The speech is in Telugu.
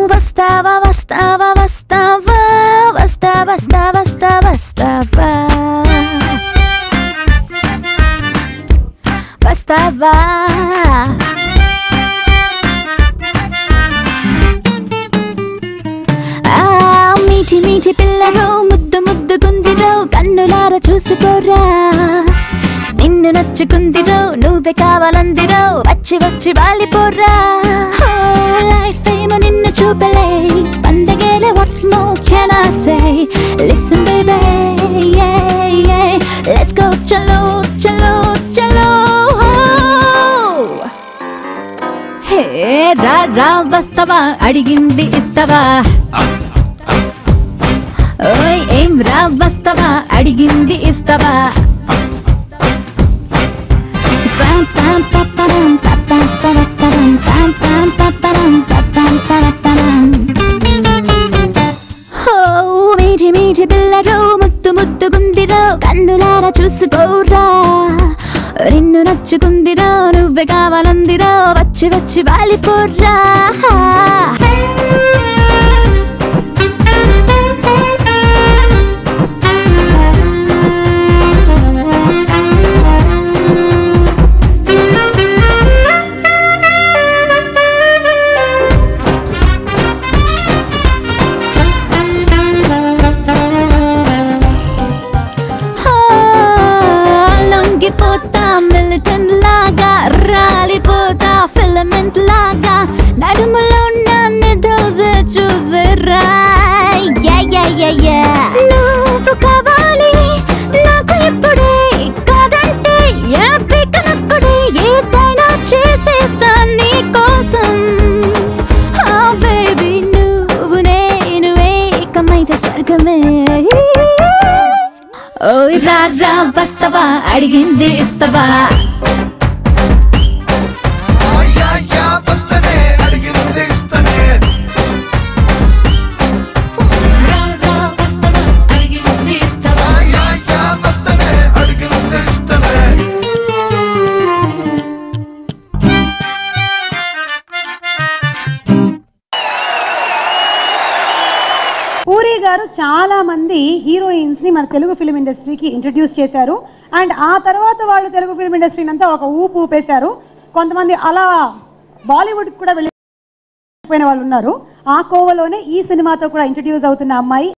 Vastava, vastava, vastava, vastava, vastava, vastava, vastava. మీటి మీటి పిల్లలో ముద్దు ముద్దుకుందిరో కన్నులార చూసుకోరా నిన్ను నచ్చుకుందిరో నువ్వే కావాలందిరో వచ్చి వచ్చి వాలిపోరా లైఫ్ ఏమో నిన్ను చూపలే పండగేలే what more can I say listen baby yeah yeah let's go chalo chalo chalo hey రా రా వస్తావా అడిగింది ఇస్తావా ఓయ్ ఏం రా వస్తావా అడిగింది ఇస్తావా మీటి మీటి పిల్లరో ముద్దు ముద్దుగుందిరో కన్నులారా చూసుకోరా నిన్ను నచ్చుకుందిరో నువ్వే కావాలందిరో వచ్చి వచ్చి వాలిపోర్రా మిలిటెంట్ లాగా రాలిపోతా ఫిలమెంట్ లాగా నడుములో నన్ను దోసే చూసిరా నువ్వు కావాలి నాకు ఇప్పుడే కాదంటే ఎడపికనప్పుడే ఏదైనా చేసేస్తా నీ కోసం బేబీ నువ్వు నేను ఏకమైతే స్వర్గమే ఓయ్ రా రా వస్తావా అడిగింది ఇస్తావా పూరి గారు చాలా మంది హీరోయిన్స్ ని మన తెలుగు ఫిల్మ్ ఇండస్ట్రీకి ఇంట్రడ్యూస్ చేశారు అండ్ ఆ తర్వాత వాళ్ళు తెలుగు ఫిల్మ్ ఇండస్ట్రీని అంతా ఒక ఊపు ఊపేశారు కొంతమంది అలా బాలీవుడ్ కూడా వెళ్ళిపోయిన వాళ్ళు ఉన్నారు ఆ కోవలోనే ఈ సినిమాతో కూడా ఇంట్రడ్యూస్ అవుతున్న అమ్మాయి